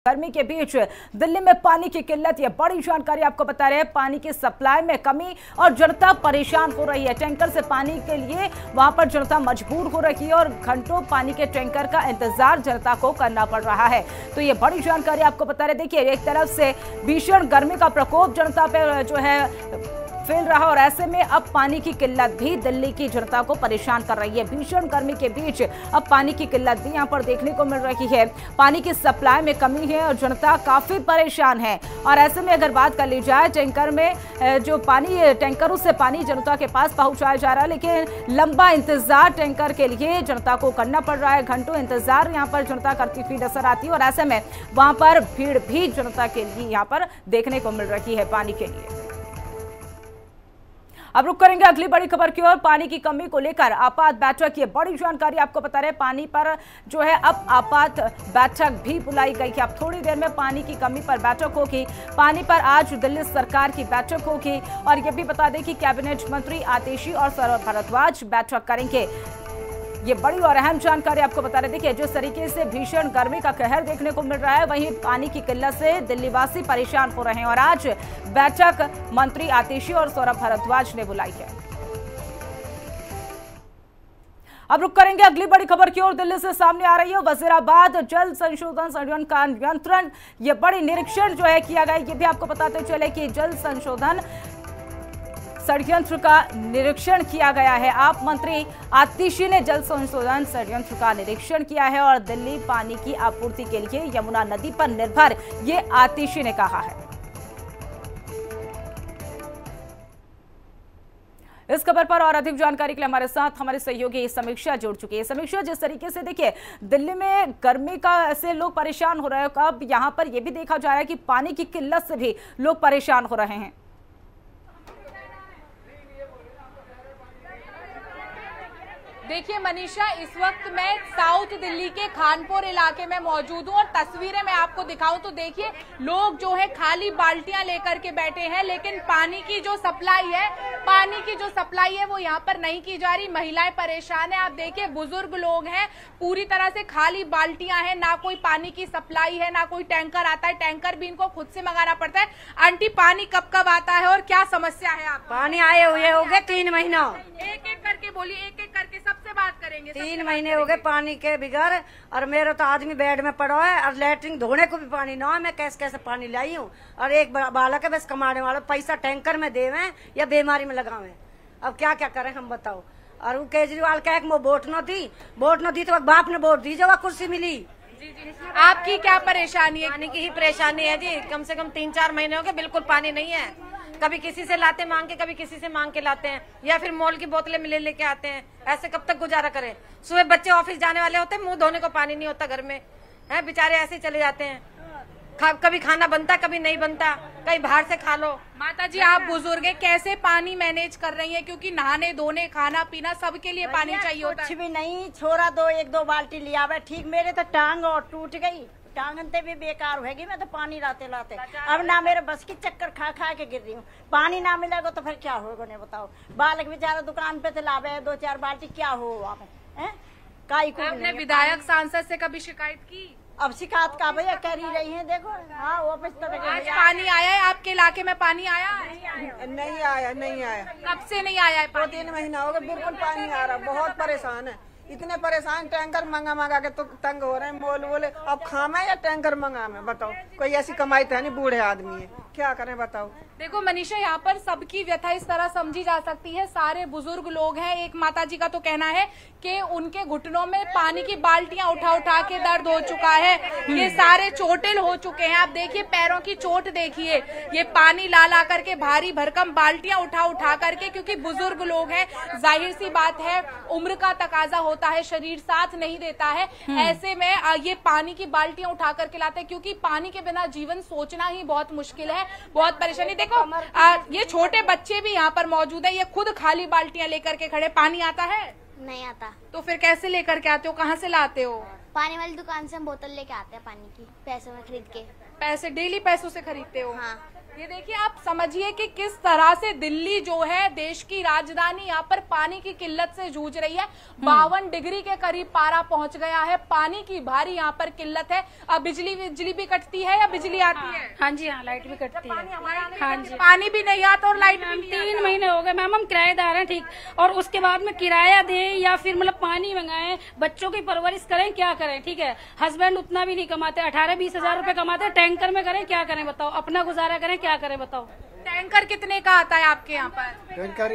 गर्मी के बीच दिल्ली में पानी की किल्लत, ये बड़ी जानकारी आपको बता रहे हैं। पानी की सप्लाई में कमी और जनता परेशान हो रही है। टैंकर से पानी के लिए वहां पर जनता मजबूर हो रही है और घंटों पानी के टैंकर का इंतजार जनता को करना पड़ रहा है। तो ये बड़ी जानकारी आपको बता रहे। देखिए, एक तरफ से भीषण गर्मी का प्रकोप जनता पे जो है फैल रहा और ऐसे में अब पानी की किल्लत भी दिल्ली की जनता को परेशान कर रही है। भीषण गर्मी के बीच अब पानी की किल्लत भी यहां पर देखने को मिल रही है। पानी की सप्लाई में कमी है और जनता काफी परेशान है। और ऐसे में अगर बात कर ली जाए, टैंकर में जो पानी, टैंकरों से पानी जनता के पास पहुंचाया जा रहा है, लेकिन लंबा इंतजार टैंकर के लिए जनता को करना पड़ रहा है। घंटों इंतजार यहाँ पर जनता करती हुई नजर आती है और ऐसे में वहां पर भीड़ भी जनता के लिए यहाँ पर देखने को मिल रही है पानी के लिए। अब रुक करेंगे अगली बड़ी खबर की ओर। पानी की कमी को लेकर आपात बैठक, ये बड़ी जानकारी आपको बता रहे हैं। पानी पर जो है अब आपात बैठक भी बुलाई गई है। अब थोड़ी देर में पानी की कमी पर बैठक होगी। पानी पर आज दिल्ली सरकार की बैठक होगी और ये भी बता दें कि कैबिनेट मंत्री आतिशी और सौरभ भारद्वाज बैठक करेंगे। ये बड़ी और अहम जानकारी आपको बता रहे। देखिए, जिस तरीके से भीषण गर्मी का कहर देखने को मिल रहा है, वहीं पानी की किल्लत से दिल्लीवासी परेशान हो रहे हैं और आज बैठक मंत्री आतिशी और सौरभ भारद्वाज ने बुलाई है। अब रुक करेंगे अगली बड़ी खबर की ओर। दिल्ली से सामने आ रही है वजीराबाद जल संशोधन षड्यंत्र का नियंत्रण, ये बड़ी निरीक्षण जो है किया गया। ये भी आपको बताते चले कि जल संशोधन षड्यंत्र का निरीक्षण किया गया है। आप मंत्री आतिशी ने जल संशोधन षड्यंत्र का निरीक्षण किया है और दिल्ली पानी की आपूर्ति के लिए यमुना नदी पर निर्भर, ये आतिशी ने कहा है। इस खबर पर और अधिक जानकारी के लिए हमारे साथ हमारे सहयोगी समीक्षा जुड़ चुकी है। समीक्षा, जिस तरीके से देखिए दिल्ली में गर्मी का ऐसे लोग परेशान हो रहे हैं, अब यहाँ पर यह भी देखा जा रहा है कि पानी की किल्लत से भी लोग परेशान हो रहे हैं। देखिए मनीषा, इस वक्त मैं साउथ दिल्ली के खानपुर इलाके में मौजूद हूँ और तस्वीरें मैं आपको दिखाऊं तो देखिए लोग जो है खाली बाल्टियां लेकर के बैठे हैं, लेकिन पानी की जो सप्लाई है वो यहाँ पर नहीं की जा रही। महिलाएं परेशान है। आप देखिए, बुजुर्ग लोग हैं, पूरी तरह से खाली बाल्टियां हैं, ना कोई पानी की सप्लाई है, ना कोई टैंकर आता है। टैंकर भी इनको खुद से मंगाना पड़ता है। आंटी, पानी कब कब आता है और क्या समस्या है आप? पानी आए हुए हो गए 3 महीना। एक एक करके बोलिए, एक एक करके सबसे बात करेंगे। 3 महीने हो गए पानी के बिगड़, और मेरा तो आदमी बेड में पड़ा है और लैट्रिन धोने को भी पानी ना है। मैं कैसे कैसे पानी लाई हूँ और एक बालक है बस कमाने वाला, पैसा टैंकर में देवे या बीमारी में लगावे। अब क्या क्या करें हम बताओ। और वो केजरीवाल का एक वोट न दी तो बाप ने वोट दी, जब कुर्सी मिली। जी। आपकी क्या परेशानी है? पानी की ही परेशानी है जी। कम से कम 3-4 महीने हो गए बिल्कुल पानी नहीं है। कभी किसी से लाते मांग के, कभी किसी से मांग के लाते हैं, या फिर मॉल की बोतलें मिले लेके आते हैं। ऐसे कब तक गुजारा करें? सुबह बच्चे ऑफिस जाने वाले होते हैं, मुंह धोने को पानी नहीं होता घर में, है बेचारे ऐसे चले जाते हैं। कभी खाना बनता, कभी नहीं बनता, कहीं बाहर से खा लो। माता जी, आप बुजुर्ग हैं, कैसे पानी मैनेज कर रही हैं? क्योंकि नहाने धोने, खाना पीना सबके लिए पानी चाहिए होता है। कुछ भी नहीं, छोरा 1-2 बाल्टी लिया हुआ। ठीक, मेरे तो टांग और टूट गई, टांगनते भी बेकार होगी। मैं तो पानी लाते अब ना मेरे बस की चक्कर खा के गिर रही हूँ। पानी ना मिलेगा तो फिर क्या होगा ने बताओ। बालक बेचारा दुकान पे से लावे 2-4 बाल्टी, क्या हो वहाँ पे? आपने विधायक सांसद से कभी शिकायत की? अब शिकायत का भैया कर ही रही है। देखो, हाँ ऑफिस तो आज पानी आया है आपके इलाके में? पानी आया? नहीं आया। कब से नहीं आया है? 2-3 महीना हो गया, बिल्कुल पानी आ रहा। बहुत परेशान है, इतने परेशान, टैंकर मंगा के तो तंग हो रहे हैं। बोले अब खामे या टैंकर मंगा में, बताओ। कोई ऐसी कमाई तो है नहीं, बूढ़े आदमी है, क्या करें बताओ। देखो मनीषा, यहाँ पर सबकी व्यथा इस तरह समझी जा सकती है। सारे बुजुर्ग लोग हैं। एक माता जी का तो कहना है कि उनके घुटनों में पानी की बाल्टियां उठा के दर्द हो चुका है। ये सारे चोटिल हो चुके हैं। आप देखिए, पैरों की चोट देखिए। ये पानी ला करके भारी भरकम बाल्टियां उठा करके, क्योंकि बुजुर्ग लोग हैं, जाहिर सी बात है उम्र का तकाजा होता है, शरीर साथ नहीं देता है। ऐसे में ये पानी की बाल्टियां उठा करके लाते हैं, क्योंकि पानी के बिना जीवन सोचना ही बहुत मुश्किल है, बहुत परेशानी। देखो, ये छोटे बच्चे भी यहाँ पर मौजूद है, ये खुद खाली बाल्टियां लेकर के खड़े। पानी आता है? नहीं आता। तो फिर कैसे लेकर के आते हो? कहाँ से लाते हो? पानी वाली दुकान से हम बोतल लेके आते हैं पानी की, पैसों में खरीद के। पैसे डेली पैसों से खरीदते हो? हाँ। ये देखिए, आप समझिए कि किस तरह से दिल्ली जो है देश की राजधानी, यहाँ पर पानी की किल्लत से जूझ रही है। 52 डिग्री के करीब पारा पहुंच गया है, पानी की भारी यहाँ पर किल्लत है। अब बिजली भी कटती है या बिजली आती है? हाँ जी, हाँ, लाइट भी कटती है। हाँ जी, पानी भी नहीं आता और लाइट भी नहीं। 3 महीने हो गए मैम, हम किराएदार हैं, ठीक, और उसके बाद में किराया दें या फिर मतलब पानी मंगाएं, बच्चों की परवरिश करें, क्या करें? ठीक है, हस्बैंड उतना भी नहीं कमाते, 18-20 हजार रुपए कमाते, टैंकर में करें, क्या करें बताओ? अपना गुजारा करें, क्या करें बताओ? टैंकर कितने का आता है आपके यहाँ पर? टैंकर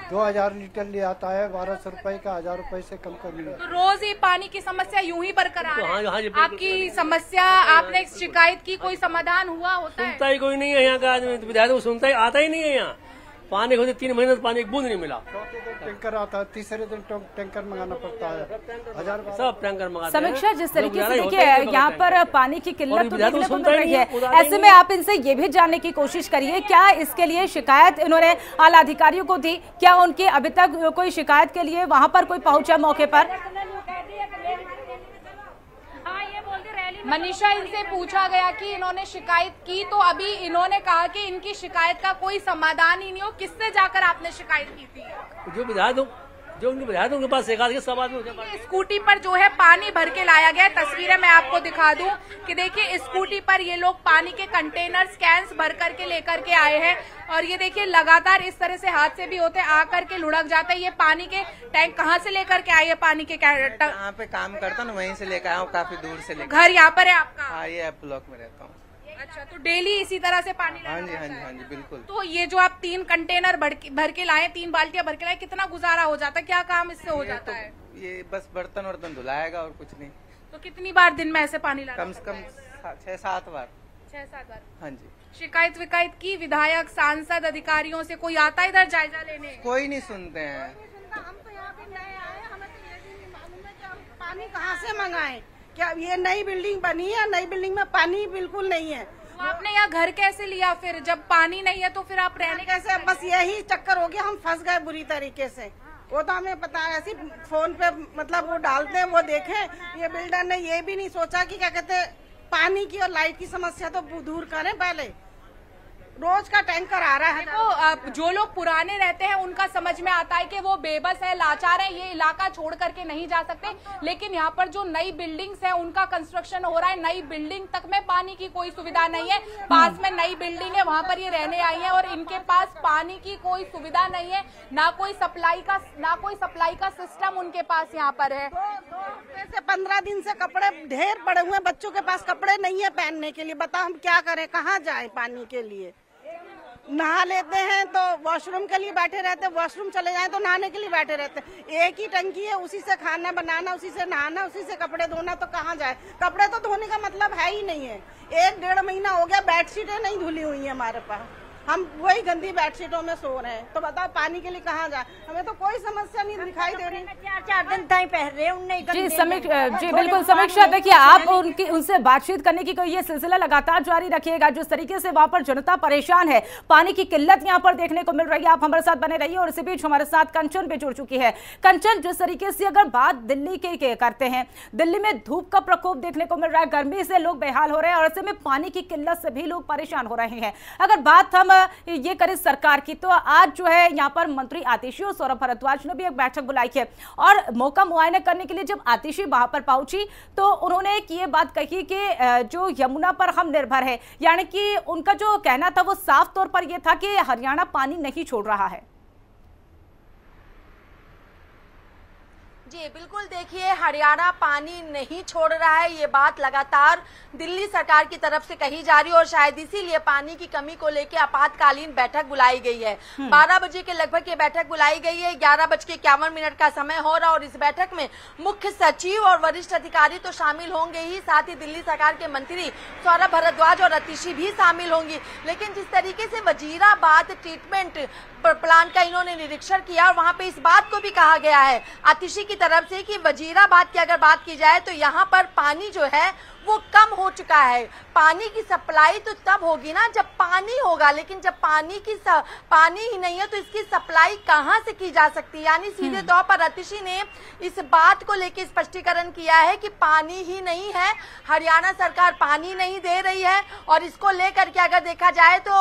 2000 लीटर ले आता है, 1200 रुपए का, 1000 रुपए से कम कर लिया। तो रोज ही पानी की समस्या यूं ही बरकरार है? आपकी समस्या, आपने शिकायत की, कोई समाधान हुआ? होता है? सुनता ही कोई नहीं है यहाँ का आदमी, विधायक सुनता ही, आता ही नहीं है यहाँ। पानी खोजे 3 महीने से पानी एक बूंद नहीं मिला। चौथे दिन टैंकर आता है, तीसरे दिन टैंकर मंगाना पड़ता है, 1000 सब टैंकर मंगाते हैं। समीक्षा, जिस तरीके से देखिए यहाँ पर पानी की किल्लत तो देखने को मिल रही है, ऐसे में आप इनसे ये भी जानने की कोशिश करिए, क्या इसके लिए शिकायत इन्होंने आला अधिकारियों को दी? क्या उनकी अभी तक कोई शिकायत के लिए वहाँ पर कोई पहुंचा मौके पर? मनीषा, इनसे पूछा गया कि इन्होंने शिकायत की, तो अभी इन्होंने कहा कि इनकी शिकायत का कोई समाधान ही नहीं हो। किससे जाकर आपने शिकायत की थी? जो उनके विधायक उनके पास शिकायत के सब आदमी। स्कूटी पर जो है पानी भर के लाया गया, तस्वीरें मैं आपको दिखा दूं कि देखिए, स्कूटी पर ये लोग पानी के कंटेनर कैंस भर करके लेकर के आए हैं। और ये देखिए, लगातार इस तरह से हादसे भी होते, आकर के लुढ़क जाते हैं। ये पानी के टैंक कहाँ से लेकर के आए? पानी के यहाँ पे काम करता ना, वहीं से लेकर आया हूँ, काफी दूर से लेकर। घर यहाँ पर है आपका? हाँ, ये ब्लॉक में रहता हूँ। अच्छा, तो डेली इसी तरह से पानी हाँ जी, हाँ जी, हाँ जी, बिल्कुल। तो ये जो आप 3 कंटेनर भर के लाए, 3 बाल्टियां भर के लाए, कितना गुजारा हो जाता है? क्या काम इससे हो जाता है? ये बस बर्तन वर्तन धुलाएगा और कुछ नहीं। तो कितनी बार दिन में ऐसे पानी लाते? कम से कम 6-7 बार। 6-7 बार? हाँ जी। शिकायत विकायत की विधायक, सांसद, अधिकारियों से? कोई आता इधर जायजा लेने? कोई नहीं सुनते हैं। हम तो यहाँ पे नए आए, हमें तो ये भी नहीं मालूम है कि हम पानी कहाँ से मंगाएं। क्या ये नई बिल्डिंग बनी है? नई बिल्डिंग में पानी बिल्कुल नहीं है। तो आपने यहाँ घर कैसे लिया फिर? जब पानी नहीं है तो फिर आप रहने कैसे? बस यही चक्कर हो गया, हम फंस गए बुरी तरीके से। वो तो हमें पता है, ऐसी फोन पे मतलब वो डालते हैं, वो देखें। ये बिल्डर ने ये भी नहीं सोचा कि क्या कहते हैं, पानी की और लाइट की समस्या तो दूर करें। पहले रोज का टैंकर आ रहा है। तो जो लोग पुराने रहते हैं उनका समझ में आता है कि वो बेबस है, लाचार है, ये इलाका छोड़ करके नहीं जा सकते। लेकिन यहाँ पर जो नई बिल्डिंग्स है उनका कंस्ट्रक्शन हो रहा है, नई बिल्डिंग तक में पानी की कोई सुविधा नहीं है। पास में नई बिल्डिंग है, वहाँ पर ये रहने आई है और इनके पास पानी की कोई सुविधा नहीं है, ना कोई सप्लाई का सिस्टम उनके पास यहाँ पर है। 15 दिन से कपड़े ढेर पड़े हुए, बच्चों के पास कपड़े नहीं है पहनने के लिए। बताओ हम क्या करें, कहाँ जाए पानी के लिए? नहा लेते हैं तो वॉशरूम के लिए बैठे रहते हैं, वॉशरूम चले जाएं तो नहाने के लिए बैठे रहते हैं। एक ही टंकी है, उसी से खाना बनाना, उसी से नहाना, उसी से कपड़े धोना, तो कहाँ जाए? कपड़े तो धोने का मतलब है ही नहीं है। 1-1.5 महीना हो गया, बेडशीटें नहीं धुली हुई है हमारे पास, हम वही गंदी बेडशीटों में सो रहे हैं। तो बताओ पानी के लिए कहाँ जाए? हमें तो कोई समस्या नहीं दिखाई दे रही। 4 दिन तक पहन रहे जी बिल्कुल समीक्षा, देखिए आप उनसे बातचीत करने की ये सिलसिला लगातार जारी रखिएगा। जिस तरीके से वहां पर जनता परेशान है, पानी की किल्लत यहाँ पर देखने को मिल रही है। आप हमारे साथ बने रहिए और इसी बीच हमारे साथ कंचन भी जुड़ चुकी है। कंचन, जिस तरीके से अगर बात दिल्ली के करते हैं, दिल्ली में धूप का प्रकोप देखने को मिल रहा है, गर्मी से लोग बेहाल हो रहे हैं और ऐसे में पानी की किल्लत से भी लोग परेशान हो रहे हैं। अगर बात हम ये करें सरकार की, तो आज जो है यहाँ पर मंत्री आतिशी और सौरभ भारद्वाज ने भी एक बैठक बुलाई है और मौका मुआयना करने के लिए जब आतिशी वहां पर पहुंची तो उन्होंने ये बात कही कि जो यमुना पर हम निर्भर है, यानी कि उनका जो कहना था वो साफ तौर पर यह था कि हरियाणा पानी नहीं छोड़ रहा है। जी बिल्कुल, देखिए हरियाणा पानी नहीं छोड़ रहा है, ये बात लगातार दिल्ली सरकार की तरफ से कही जा रही है और शायद इसीलिए पानी की कमी को लेकर आपातकालीन बैठक बुलाई गई है। 12 बजे के लगभग ये बैठक बुलाई गई है, 11:51 का समय हो रहा और इस बैठक में मुख्य सचिव और वरिष्ठ अधिकारी तो शामिल होंगे ही, साथ ही दिल्ली सरकार के मंत्री सौरभ भारद्वाज और आतिशी भी शामिल होंगी। लेकिन जिस तरीके से वजीराबाद ट्रीटमेंट प्लांट का इन्होंने निरीक्षण किया और वहां पे इस बात को भी कहा गया है आतिशी की तरफ से कि वजीराबाद की अगर बात की जाए तो यहाँ पर पानी जो है वो कम हो चुका है। पानी की सप्लाई तो तब होगी ना जब पानी होगा, लेकिन जब पानी ही नहीं है तो इसकी सप्लाई कहां से की जा सकती है। यानी सीधे तौर पर अतिशी ने इस बात को लेकर स्पष्टीकरण किया है कि पानी ही नहीं है, हरियाणा सरकार पानी नहीं दे रही है। और इसको लेकर के अगर देखा जाए तो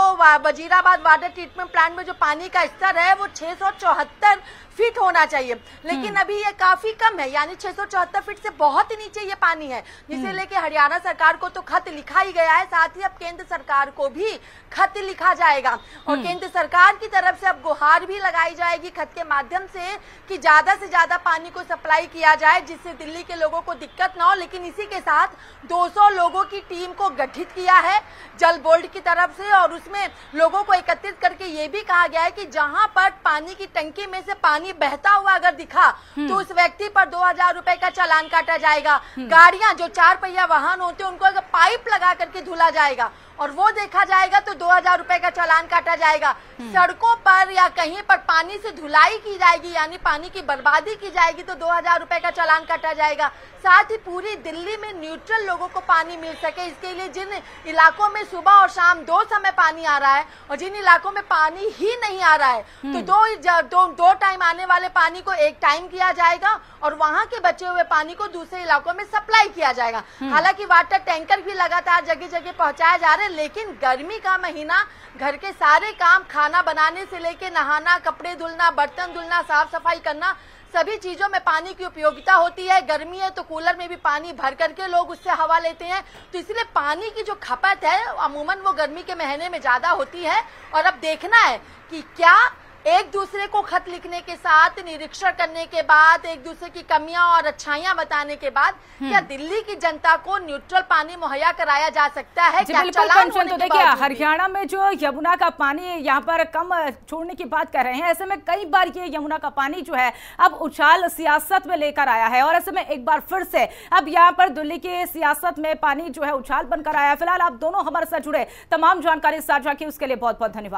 वजीराबाद वाटर ट्रीटमेंट प्लांट में जो पानी का स्तर है वो 674 फीट होना चाहिए, लेकिन अभी ये काफी कम है। यानी 674 फीट से बहुत ही नीचे ये पानी है, जिसे लेके हरियाणा सरकार को तो खत लिखा ही गया है, साथ ही अब केंद्र सरकार को भी खत लिखा जाएगा। और केंद्र सरकार की तरफ से अब गुहार भी लगाई जाएगी खत के माध्यम से कि ज्यादा से ज्यादा पानी को सप्लाई किया जाए, जिससे दिल्ली के लोगों को दिक्कत ना हो। लेकिन इसी के साथ 200 लोगों की टीम को गठित किया है जल बोर्ड की तरफ से, और उसमें लोगों को एकत्रित करके ये भी कहा गया है कि जहां पर पानी की टंकी में से पानी बहता हुआ अगर दिखा तो उस व्यक्ति पर 2000 रुपए का चालान काटा जाएगा। गाड़ियां जो 4 पहिया वाहन होते हैं उनको अगर पाइप लगा करके धुला जाएगा और वो देखा जाएगा तो 2000 रुपए का चालान काटा जाएगा। सड़कों पर या कहीं पर पानी से धुलाई की जाएगी, यानी पानी की बर्बादी की जाएगी, तो 2000 रुपए का चालान काटा जाएगा। साथ ही पूरी दिल्ली में न्यूट्रल लोगों को पानी मिल सके, इसके लिए जिन इलाकों में सुबह और शाम 2 समय पानी आ रहा है और जिन इलाकों में पानी ही नहीं आ रहा है तो दो टाइम आने वाले पानी को एक टाइम किया जाएगा और वहां के बचे हुए पानी को दूसरे इलाकों में सप्लाई किया जाएगा। हालांकि वाटर टैंकर भी लगातार जगह जगह पहुंचाए जा रहे हैं, लेकिन गर्मी का महीना, घर के सारे काम, खाना बनाने से लेके नहाना, कपड़े धुलना, बर्तन धुलना, साफ सफाई करना, सभी चीजों में पानी की उपयोगिता होती है। गर्मी है तो कूलर में भी पानी भर करके लोग उससे हवा लेते हैं, तो इसलिए पानी की जो खपत है अमूमन वो गर्मी के महीने में ज्यादा होती है। और अब देखना है कि क्या एक दूसरे को खत लिखने के साथ, निरीक्षण करने के बाद, एक दूसरे की कमियां और अच्छाइयां बताने के बाद क्या दिल्ली की जनता को न्यूट्रल पानी मुहैया कराया जा सकता है? क्या चलान होने के देखिए हरियाणा में जो यमुना का पानी यहाँ पर कम छोड़ने की बात कर रहे हैं, ऐसे में कई बार ये यमुना का पानी जो है अब उछाल सियासत में लेकर आया है और ऐसे में एक बार फिर से अब यहाँ पर दिल्ली की सियासत में पानी जो है उछाल बनकर आया। फिलहाल आप दोनों हमारे साथ जुड़े, तमाम जानकारी साझा की उसके लिए बहुत बहुत धन्यवाद।